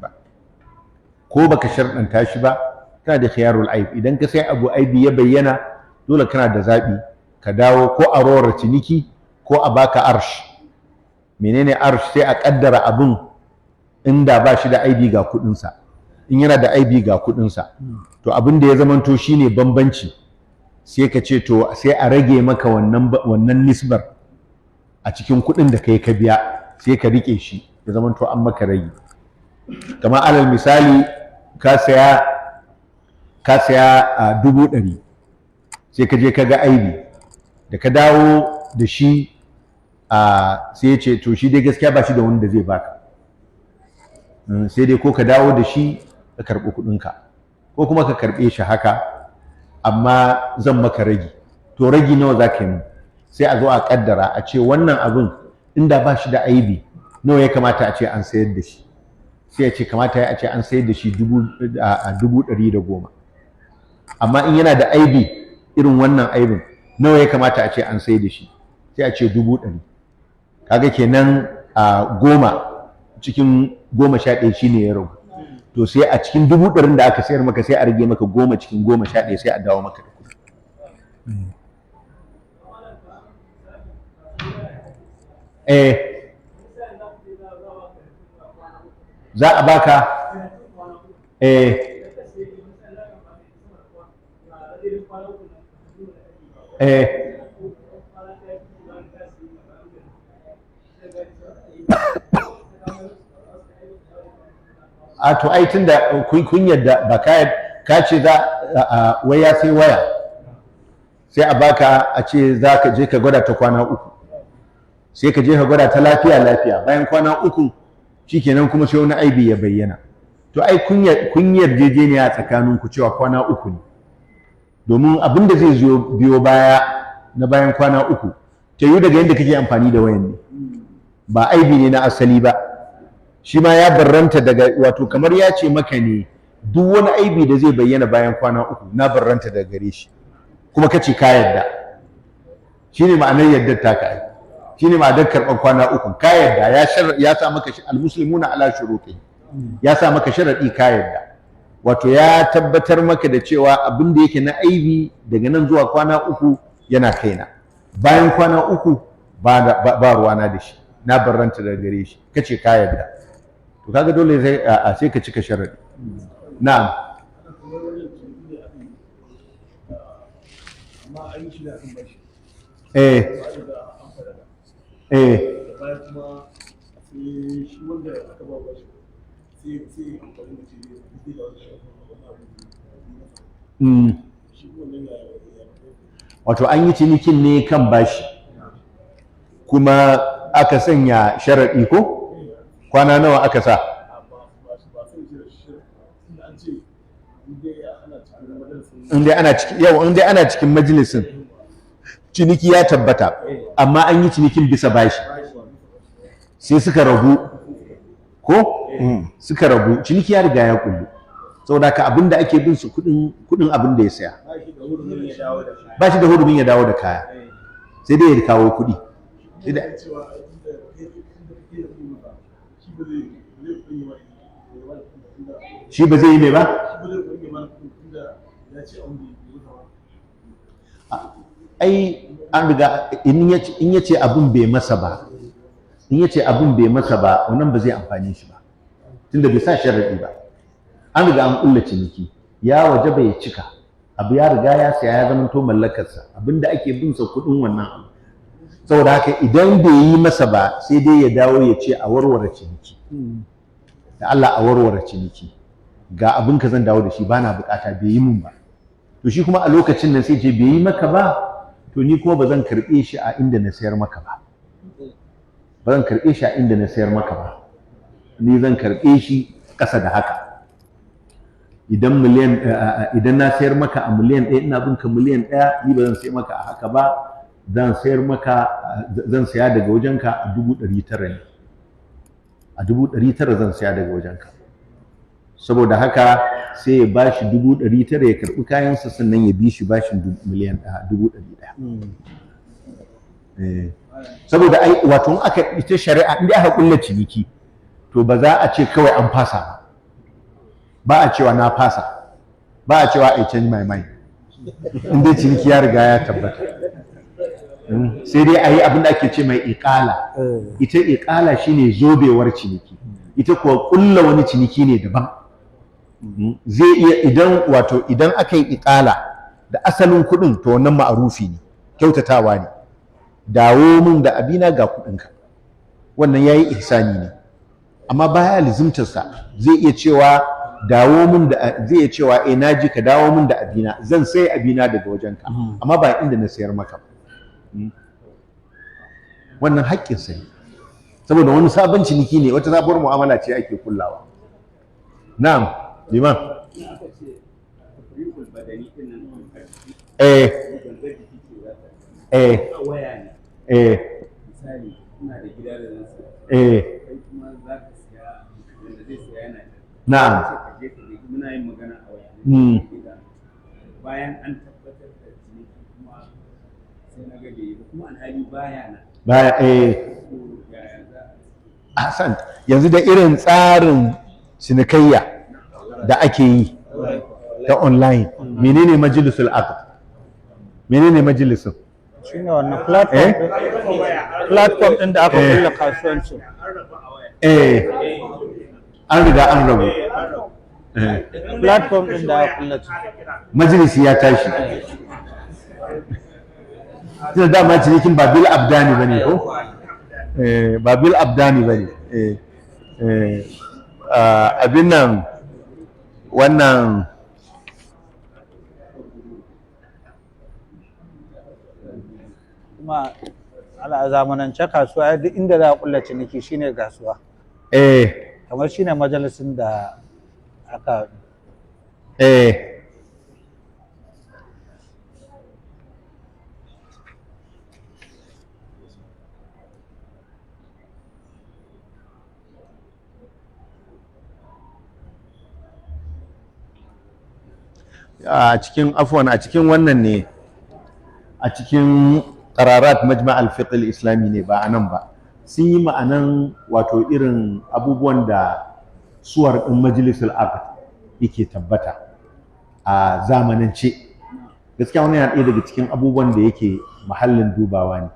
Speaker 1: ba. Kana da khiyarul aib. Idan ka sai abu aibi ya bayyana, dole kana da zaɓi ka dawo ko a rora ciniki ko a baka arsh. Menene arsh? Sai a ƙaddara abin inda ba shi da aibi ga kuɗinsa, in yana da aibi ga kuɗinsa, to abin da ya zamanto shine bambanci, sai ka ce to sai a rage maka wannan nisbar a cikin kuɗin da kai ka biya, sai ka rike shi ya zamanto an maka rage. Kamar alal misali ka saya a 100,000, sai ka je ka ga aibi, da ka dawo da shi sai ya ce to shi dai gaskiya ba shi da wanda zai baka, sai dai ko ka dawo da shi ka karɓi kuɗinka, ko kuma ka karɓe shi haka amma zan maka ragi. To ragi nawa za ka yi? Sai a zo a ƙaddara a ce wannan abin inda ba shi da aibi nawa ya kamata a ce an sayar da shi, sai ya ce kamata ya ce an sayar da shi 110,000. Amma in yana da aibi irin wannan aibin, nawa ya kamata a ce an sayar da shi, sai a ce 100,000. Kaga kenan 10 cikin 11 shine ya ragu. To sai a cikin 100,000 da aka sayar maka sai a rage maka 10 cikin 11 sai a dawo maka da kuɗi. Za a baka a to ai tunda kun yadda ba ka ce za waya sai waya, sai a baka a ce za ka je ka gwada ta kwana 3, sai ka je ka gwada ta lafiya, bayan kwana 3 shikenan kuma sai wani aibi ya bayyana. To ai kun yarjejeniya tsakaninku cewa kwana 3 ne, domin abin da zai biyo baya na bayan kwana 3 ta yi daga yadda kake amfani da wayan ne, ba aibi ne na asali ba. Shi ma ya barranta daga, wato kamar ya ce maka ne duk wani aibi da zai bayyana bayan kwana uku na barranta daga gare shi, kuma kace ka yarda. Shine ma'anar yardar ta ka ai, shine ma'anar karɓar kwana uku, ka yarda. Ya sa maka almuslimuna ala shuruti, ya sa maka sharadi ka yarda, wato ya tabbatar maka da cewa abin da yake na aibi daga nan zuwa kwana uku yana kaina, bayan kwana uku ba ruwana da shi, na barranta daga gare shi, kace ka yarda. To kaga dole sai ka cika sharadi. Na'am. Wato an yi cinikin ne kan bashi, kuma aka sanya sharaɗi ko? Kwana nawa aka sa? In dai ana cikin majalisin ciniki ya tabbata, amma an yi cinikin bisa bashi sai suka rabu ko? Suka rabu, ciniki ya riga ya kullu, saboda ka abinda ake bin su kudin abin da ya saya, ba shi da hurumin ya dawo da kaya, sai dai ya kawo kudi. Shi ba zai yi mai ba? Ai an riga in ya ce abin bai masa ba, wannan ba zai amfani shi ba, tunda bai sa sharadi ba. An riga an kulla ciniki, ya wajaba ya cika abu, ya riga ya saya, ya zama to mallakarsa, abinda ake bin sa kudin wannan abu. Saboda haka idan bai yi masa ba, sai dai ya dawo ya ce a warware ciniki, da Allah a warware ciniki, ga abin ka zan dawo da shi, bana bukata, bai yi mun ba. To shi kuma a lokacin nan sai ce bai yi maka ba, to ni kuma ba zan karɓe shi a inda na sayar maka ba, ni zan karɓe shi ƙasa da haka. Idan na sayar maka a miliyan 1, ina bin ka miliyan 1, ni ba zan sayar maka a haka ba, zan saya daga wajenka a 900 ne, a 900 zan saya daga wajenka. Saboda haka sai ya bashi 900 ya karɓi kayansa, sannan ya bi shi bashin miliyan 100,000. Saboda ai wato aka ita shari'a inda aka kulla ciniki, to ba za a ce kawai an fasa ba a cewa na fasa, ba a cewa I change my mind, inda ciniki ya riga ya tabbata. Sai dai a yi abin da ake ce mai iƙala. Ita iƙala shine zobewar ciniki, ita kuwa kulla wani ciniki ne daban. Zai iya idan aka yi iƙala da asalin kuɗin, to wannan ma'arufi ne, kyautatawa ne, dawo min da abina ga kuɗinka, wannan yayi ihsani ne. Amma baya lizimtarsa, zai iya cewa dawo min da, zai iya cewa naji ka dawo min da abina, zan sai abina daga wajenka, amma ba inda na sayar maka ba. Wannan haƙƙinsa ne, saboda wani sabon ciniki ne, wata sabuwar mu'amala ce ake kullawa. Na'am, liman. Na'am.
Speaker 3: Bayan an tabbatar da ciniki kuma sai na gabe kuma alhali
Speaker 1: Ahsan, yanzu da irin tsarin cinikayya da ake yi ta online, menene majalisul aqd? Menene majalisun?
Speaker 2: Shine wannan platform din da aka kulla kasuwanci.
Speaker 1: An riga an rabu.
Speaker 2: Platform din da aka kulla
Speaker 1: majalisi ya tashi. Tunda dama cinikin ba bil abdani bane ko? Ba bil abdani bane. Abin nan, wannan
Speaker 2: kuma a zamanance kasuwa duk inda za a kulla ciniki shine kasuwa. Kamar shine majalisin da aka
Speaker 1: a cikin wannan ne, a cikin qararat majma' al-fiqh al-islami ne, ba anan ba. Sun yi ma'anan wato irin abubuwan da suwar ɗin majlisul aqd yake tabbata a zamanance. Gaskiya wannan yana ɗaya daga cikin abubuwan da yake mahallin dubawa ne.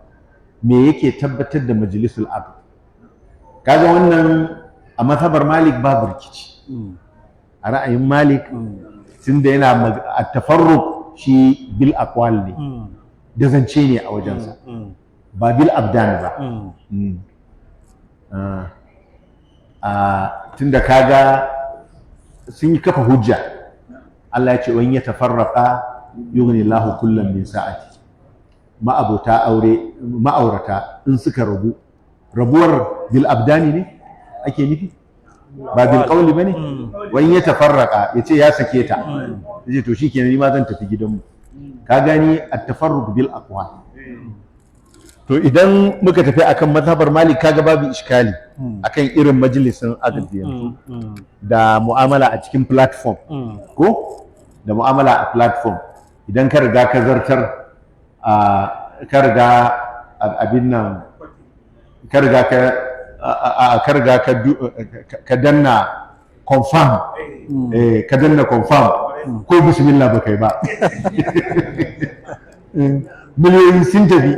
Speaker 1: Me yake tabbatar da majlisul aqd? Kaga wannan a mazhabar Malik babu rikici. A ra'ayin Malik tunda yana at-tafarruq shi bil aqwal ne. Da zance ne a wajensa. Ba bil abdan ba. Tunda kaga sun yi kafa hujja. Allah ya ce wani ya tafarraqa yughni Allahu kullam min sa'ati. Ma'aurata in suka rabuwar bil abdani ne ake nufi, ba bil qawli bane. Wani ya tafarraqa yace ya sake ta, yace to shikenan ni ma zan tafi gidanmu. Ka gani at-tafarruq bil aqwal. To idan muka tafi akan mazhabar Malik kaga babu iskali akan irin majalisin aqd yanzu da mu'amala a cikin platform, ko da mu'amala a platform. Idan ka riga ka zartar ka riga abin nan ka riga ka danna confirm, ka danna confirm ko bismillah ba kai ba. Miliyoyin sun tafi,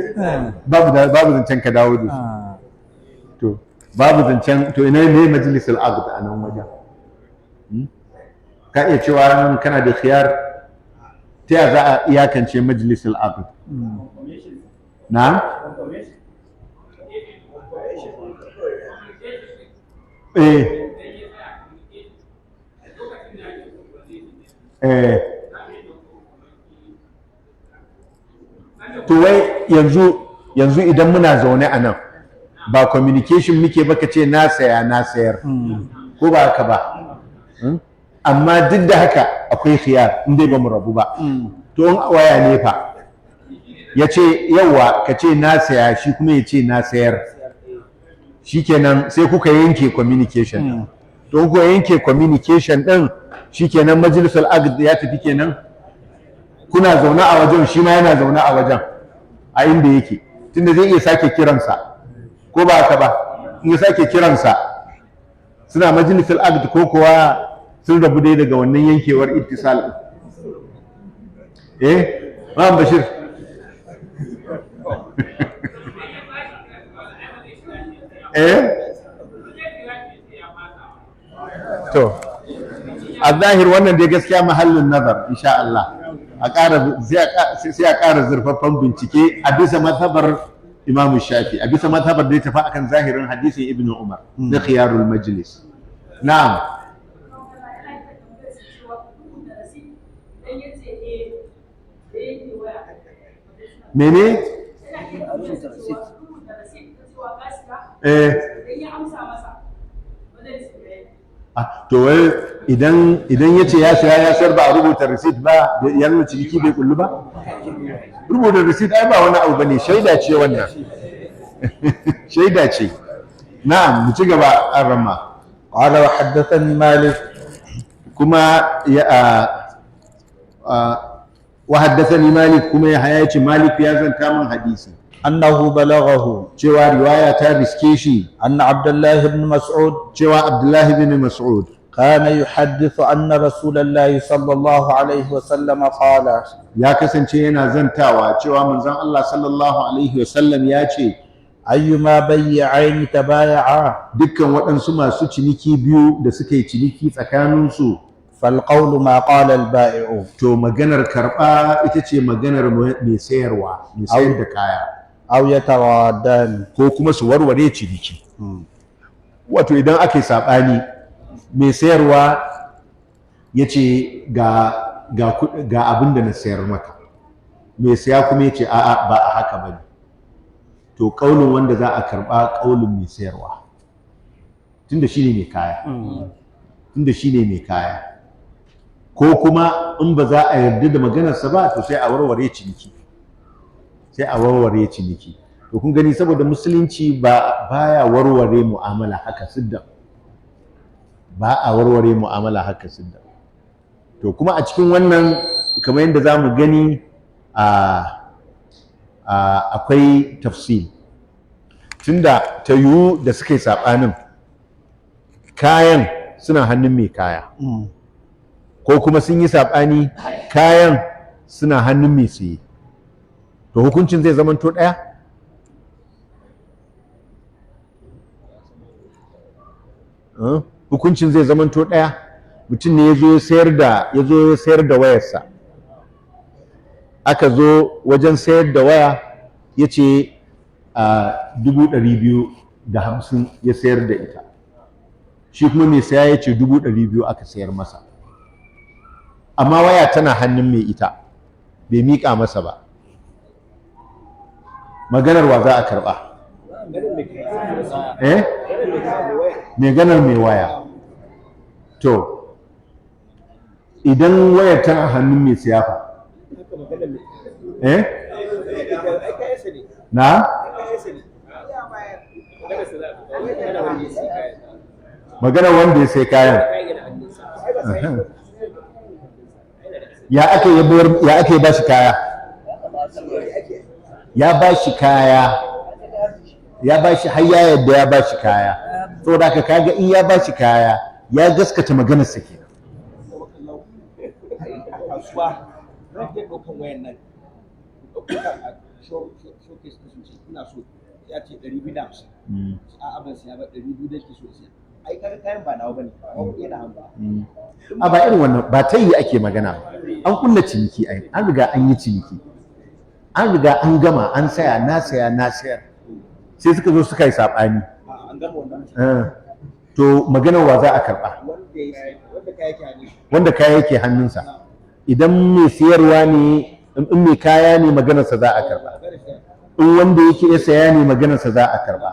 Speaker 1: babu zancen ka dawo da su. To babu zancen, to ina ne majalisul aqd a nan wajen? Ka iya cewa kana da khiyar, ta ya za a iyakance majalisul aqd? Na? To wai yanzu idan muna zaune a nan ba communication muke baka ce na saya na sayar, ko ba haka ba? Amma duk da haka akwai khiyar in dai ba mu rabu ba. To in waya ne fa ya ce yawa ka ce na saya, shi kuma ya ce na sayar, shikenan sai kuka yanke communication. To kuka yanke communication din shikenan majlisul aqd ya tafi kenan. Kuna zaune a wajen, shi ma yana zaune a wajen a inda yake, tunda zai iya sake kiransa, ko ba haka ba? In ya sake kiransa suna majlisul aqd ko kuwa sun rabu dai daga wannan yankewar ittisal. Ma'am Bashir. To a zahir wannan dai gaskiya mahallin nazar insha Allah. Sai a ƙara zurfaffen bincike a bisa mazhabar Imam Shafi, a bisa mazhabar da ya tafi akan zahirin hadisin Ibn Umar na khiyarul majlis. Na'am. Mene? To wai idan ya ce ya saya ya sayar ba a rubuta receipt ba, ya nuna ciniki bai kullu ba? Rubuta receipt ai ba wani abu bane, shaida ce wannan. Shaida ce. Na'am, mu ci gaba an rama.
Speaker 2: Qala wa haddathani Malik,
Speaker 1: kuma wa haddathani Malik, kuma ya ce Malik ya zanta min hadisi.
Speaker 2: annahu balaghahu
Speaker 1: cewa riwaya ta riske shi,
Speaker 2: anna Abdullah ibn Mas'ud
Speaker 1: cewa Abdullahi bin Mas'ud
Speaker 2: kana yuhaddithu anna Rasulullah sallallahu alaihi wa sallam qala,
Speaker 1: ya kasance yana zantawa cewa manzon Allah sallallahu alaihi wasallam ya ce,
Speaker 2: ayyuma bay'aini tabaya'a,
Speaker 1: dukkan waɗansu masu ciniki biyu da suka yi ciniki tsakaninsu,
Speaker 2: fal qawlu ma qala al ba'i'u,
Speaker 1: to maganar karɓa ita ce maganar mai sayarwa, mai sayar da kaya,
Speaker 2: aw yatawaddan,
Speaker 1: ko kuma su warware ciniki. Wato idan aka yi saɓani, mai sayarwa ya ce ga abin da na sayar maka, mai saya kuma ya ce a'a ba a haka ba ne, to ƙaunin wanda za a karɓa ƙaunin mai sayarwa, tunda shi ne mai kaya, tunda shi ne mai kaya. Ko kuma in ba za a yarda da maganarsa ba, to sai a warware ciniki, sai a warware ciniki. To kun gani, saboda musulunci baya warware mu'amala haka sidda, ba a warware mu'amala haka sidda. to kuma a cikin wannan kamar yadda za mu gani akwai tafsir tunda ta yiwu da suka yi saɓanin kayan suna hannun mai kaya ko kuma sun yi saɓani kayan suna hannun mai siye to hukuncin zai zamanto ɗaya? Hukuncin zai zamanto ɗaya? Mutum ne ya zo ya sayar da wayarsa, aka zo wajen sayar da waya ya ce 250 ya sayar da ita, shi kuma mai saya ya ce 200 aka sayar masa, amma waya tana hannun mai ita bai miƙa masa ba, maganar wa za a karɓa? Maganar mai waya. To idan wayar tana hannun mai siya fa na maganar wanda ya sai kayan ya ake ba shi kaya, ya ba shi kaya, ya ba shi har ya yadda ya ba shi kaya, saboda haka kaga in ya ba shi kaya ya gaskata maganar sa kenan.
Speaker 4: kasuwa zan je ɗaukan wayan nan ɗauka a showcase da su ce ina so ya ce 250 a abin siya ba 200 da ke so siya ai kaga kayan ba nawa bane ba yana hannu
Speaker 1: a ba irin wannan ba ta yi ake magana ba, an kulla ciniki ai an riga an yi ciniki, an riga an gama an saya na sayar sai suka zo suka yi saɓani
Speaker 4: an gama wannan
Speaker 1: to maganar wa za a karɓa? Wanda kaya yake hannunsa. Idan mai siyarwa ne, in mai kaya ne maganarsa za a karɓa, in wanda yake ya saya ne maganarsa za a karɓa.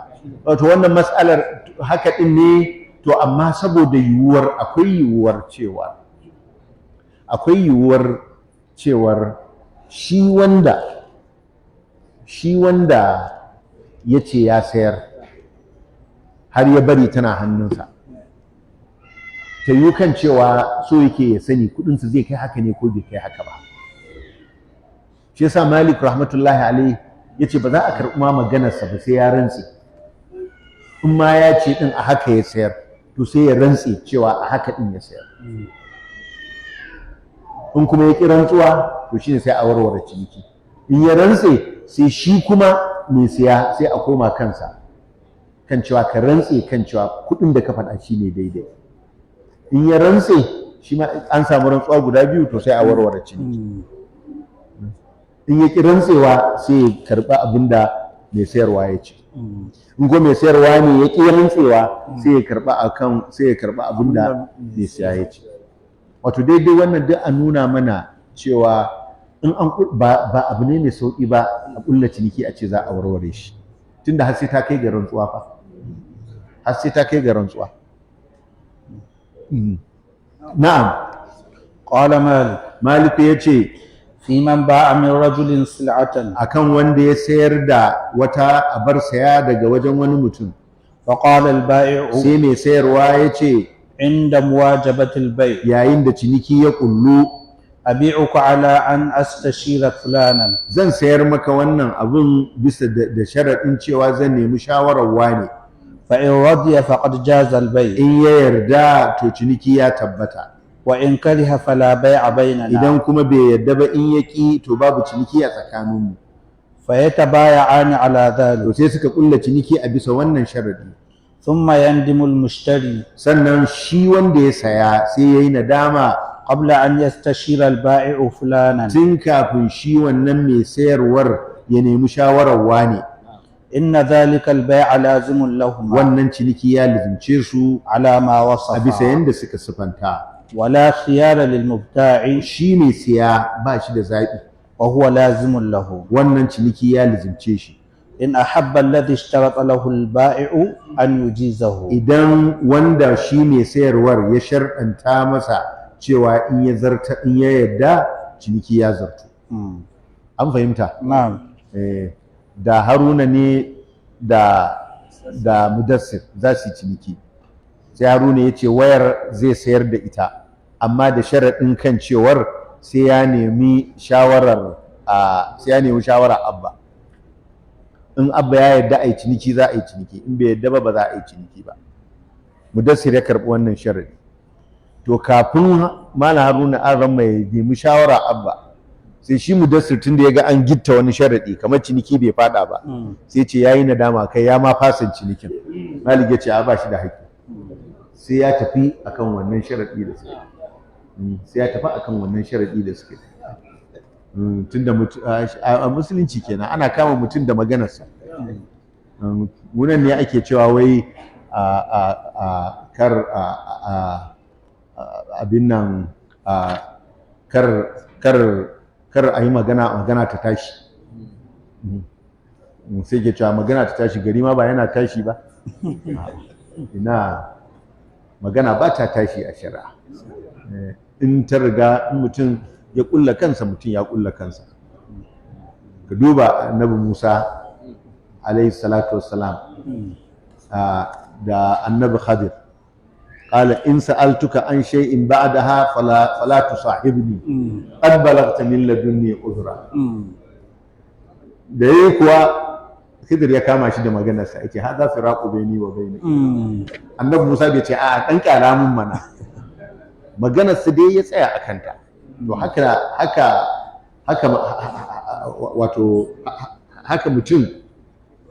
Speaker 1: Wato wannan matsalar haka ɗin ne, to amma saboda akwai yiwuwar cewar shi wanda ya ce ya sayar har ya bari tana hannunsa, ta yi kan cewa so yake ya sani kudinsa zai kai haka ne ko bai kai haka ba. Shi yasa Malik rahmatullahi alaihi ya ce ba za a karɓi ma maganarsa ba sai ya rantse, in ma ya ce ɗin a haka ya sayar to sai ya rantse cewa a haka ɗin ya sayar, in kuma ya ƙi rantsuwa to shine sai a warware ciniki, in ya rantse sai shi kuma mai siya sai a koma kansa kan cewa ka rantse kan cewa kuɗin da ka faɗa shi ne daidai. In ya rantse shi ma an samu rantsuwa guda biyu to sai a warware ciniki. In ya ƙi rantsewa sai ya karɓi abin da mai sayarwa ya ce. In ko mai sayarwa ne ya ƙi rantsewa sai ya karɓi abin da mai siya ya ce. Wato daidai wannan duk a nuna mana cewa in an ba abu ne mai sauƙi ba a ƙulla ciniki a ce za a warware shi. Tunda har sai ta kai ga rantsuwa fa. Har sai ta kai ga rantsuwa. Na'am.
Speaker 2: Qala
Speaker 1: Malik ya ce
Speaker 2: fi man ba'a min rajulin sil'atan
Speaker 1: akan wanda ya sayar da wata abar saya daga wajen wani mutum.
Speaker 2: fa qala al-ba'i'u
Speaker 1: Sai mai sayarwa ya ce
Speaker 2: inda muwajabati al-bay'
Speaker 1: yayin da ciniki ya kullu,
Speaker 2: abi'uka ala an astashira fulanan,
Speaker 1: zan sayar maka wannan abun bisa da sharaɗin cewa zan nemi shawarar wane.
Speaker 2: fa in radiya faqad jaza al-bay'
Speaker 1: In ya yarda to ciniki ya tabbata.
Speaker 2: wa in kariha fala bay'a bainana,
Speaker 1: Idan kuma bai yarda ba in ya ƙi to babu ciniki a tsakaninmu.
Speaker 2: fa yatabaya'ani ala
Speaker 1: To
Speaker 2: dhalik
Speaker 1: sai suka kulla ciniki a bisa wannan sharaɗi.
Speaker 2: thumma yandimu al-mushtari
Speaker 1: Sannan shi wanda ya saya sai ya yi nadama
Speaker 2: qabla an yastashira al-ba'i'u fulanan,
Speaker 1: tun kafin shi wannan mai sayarwar ya nemi shawarar wane.
Speaker 2: inna dhalika al-bay'a lazimun lahum
Speaker 1: Wannan ciniki ya lizince su
Speaker 2: ala ma
Speaker 1: a
Speaker 2: wasafa
Speaker 1: bisa yadda suka sifanta.
Speaker 2: wala khiyara lil mubta'i
Speaker 1: Shi mai siya ba shi da zaɓi,
Speaker 2: wa huwa lazimun lahu
Speaker 1: wannan ciniki ya lizince shi.
Speaker 2: in ahabba alladhi ishtarata lahu al-ba'i'u an yujizahu,
Speaker 1: Idan wanda shi mai sayarwar ya sharɗanta masa cewa in ya yarda ciniki ya zartu. An fahimta?
Speaker 2: na'am
Speaker 1: Da Haruna ne da Mudassir za su yi ciniki, sai Haruna ya ce wayar zai sayar da ita amma da sharaɗin kan cewar sai ya nemi shawarar abba. In abba ya yarda a yi ciniki za a yi ciniki, in bai yarda ba za a yi ciniki ba. Mudassir ya karɓi wannan sharaɗi. To kafin Malam Haruna Aramma ya nemi shawara abba, sai shi Mudassir tunda ya ga an gitta wani sharaɗi kamar ciniki bai fada ba, sai ce yayi nadama kai ya ma fasan cinikin. Malik ya ce a ba shi da haƙƙi, sai ya tafi akan wannan sharaɗi da suke. Sai ya tafi akan wannan sharaɗi da suke. Tunda a musulunci kenan ana kama mutum da maganarsa. Munan ne ake cewa wai kar abin nan kar a yi magana ta tashi. Sai ke cewa magana ta tashi, gari ma ba yana tashi ba. Ina magana ba ta tashi a shari'a. In ta riga mutum ya kulla kansa, mutum ya kulla kansa. Ka duba annabi Musa alayhi salatu wassalam da annabi Khadir, qala in sa'altuka an shay'in ba'daha fala tusahibni qad balaghta min ladunni uzra. Da yayi kuwa Khidir ya kama shi da maganarsa, yake hadha firaqu baini wa bainik. Annabi Musa bai ce a dan kara mun mana, maganarsa dai ya tsaya a kanta. To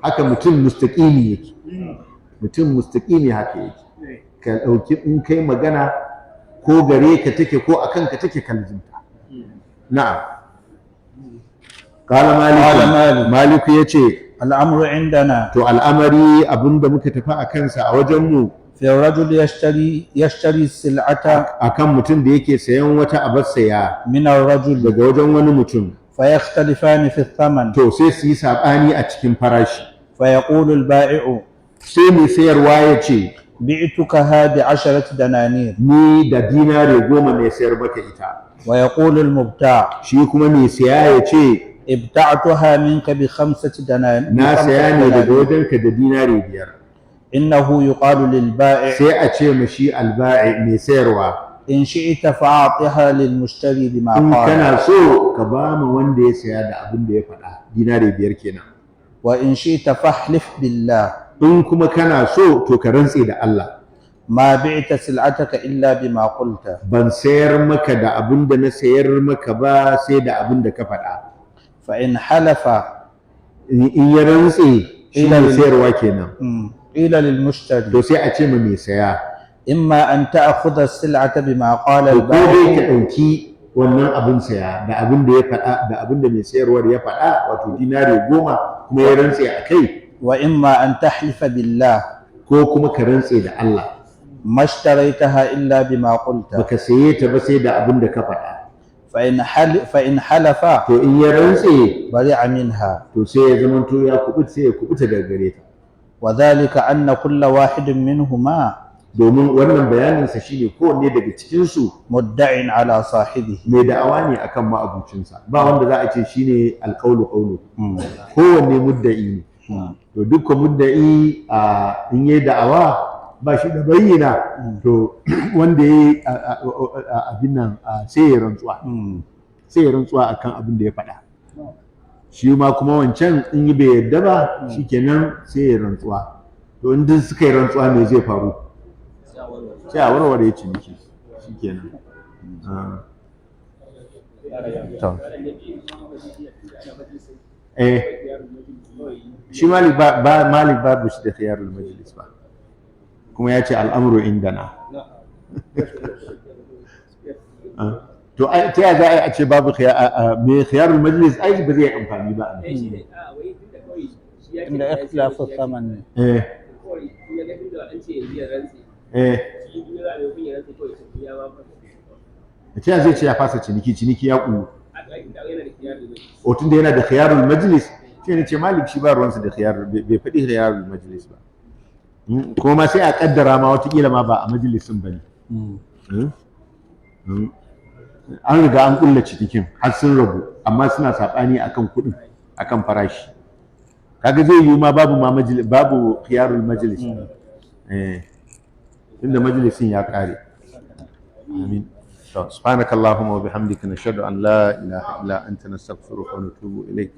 Speaker 1: haka mutum mustaqimi yake. Mutum mustaqimi haka yake. Ka dauki in kai magana ko gare ka take ko akan ka take kalzinta. Na'am. Qala Malik yace
Speaker 2: al'amru indana,
Speaker 1: to al'amari abinda muka tafi a kansa a wajen mu,
Speaker 2: fi rajul yashtari sil'ata,
Speaker 1: akan mutum da yake sayan wata abar saya
Speaker 2: min ar-rajul,
Speaker 1: daga wajen wani mutum,
Speaker 2: fa yakhtalifani fi thaman,
Speaker 1: to sai su yi sabani a cikin farashi.
Speaker 2: fa yaqulu al-ba'i'u,
Speaker 1: sai mai sayarwa ya ce
Speaker 2: bi'tukaha bi 10 dananir,
Speaker 1: ni da dinare 10 ne sayar maka ita.
Speaker 2: wa yaqulu al-mubta',
Speaker 1: Shi kuma mai saya ya ce
Speaker 2: ibta'tuha minka bi 5 dananir,
Speaker 1: na saya ne daga wajenka da dinare 5.
Speaker 2: innahu yuqalu lil ba'i',
Speaker 1: sai a ce mashi alba'i mai sayarwa,
Speaker 2: in shi'ta fa'atiha lil mushtari bima
Speaker 1: in
Speaker 2: qala,
Speaker 1: kana so ka ba mu wanda ya saya da abin da ya faɗa, dinare 5 kenan.
Speaker 2: wa in shi'ta fahlif billah,
Speaker 1: In kuma kana so to ka rantse da Allah,
Speaker 2: ma bi'ta sil'ataka illa bima qulta,
Speaker 1: ban sayar maka da abin da na sayar maka ba sai da abin da ka faɗa.
Speaker 2: fa in halafa,
Speaker 1: In ya rantse shi ne sayarwa kenan,
Speaker 2: qila lil mushtari,
Speaker 1: to sai a ce ma mai saya,
Speaker 2: imma an ta'khudha as-sil'ata bima qala
Speaker 1: to ko dai ka
Speaker 2: al-ba'i',
Speaker 1: ɗauki wannan abin saya da abin da ya faɗa da abin da mai sayarwar ya faɗa, wato dinare 10 kuma ya rantse a kai,
Speaker 2: wa imma an tahlifa billah,
Speaker 1: ko kuma ka rantse da Allah
Speaker 2: mashtaraitaha illa bima qulta,
Speaker 1: baka saye ta ba sai da abin da ka faɗa.
Speaker 2: fa in halafa
Speaker 1: To in ya rantse
Speaker 2: bari'a minha,
Speaker 1: to sai ya zamanto ya kubuta daga gare ta.
Speaker 2: wa dhalika anna kulla wahidin minhuma
Speaker 1: Domin wannan bayaninsa shine kowanne daga cikinsu
Speaker 2: mudda'in ala sahibihi,
Speaker 1: mai da'awa ne akan ma'abucinsa, ba wanda za a ce shine alƙaulu ƙaulu, kowanne mudda'i ne. To dukkan mudda'i in yi da'awa ba shi da bayyana, to wanda ya yi abin nan sai ya rantsuwa akan abin da ya faɗa. Shi ma kuma wancan in yi bai yarda ba shikenan sai ya rantsuwa. To in duk suka yi rantsuwa me zai faru? Sai a warware ciniki shikenan. Shi Malik babu shi da khiyarul majlis ba, kuma ya ce al'amuru indana. To ta yaya za a ce babu mai khiyarul majlis, ai ba zai amfani ba.
Speaker 2: inda ikhtilafu thaman ne.
Speaker 1: Ta yaya zai ce ya fasa ciniki ya ƙulu. Otun da yana da khiyarul majlis, sai ne ce Malik shi ba ruwansa da khiyarul, bai faɗi khiyarul majlis ba. Kuma ma sai a kaddara ma watakila ma ba a majalisin ba ne. An riga an kulla cinikin har sun rabu, amma suna saɓani akan kuɗin, akan farashi. Kaga zai yi ma babu khiyarul majlis. Tunda majalisin ya ƙare. Amin. سبحانك اللهم وبحمدك نشهد أن لا إله إلا أنت نستغفرك ونتوب إليك.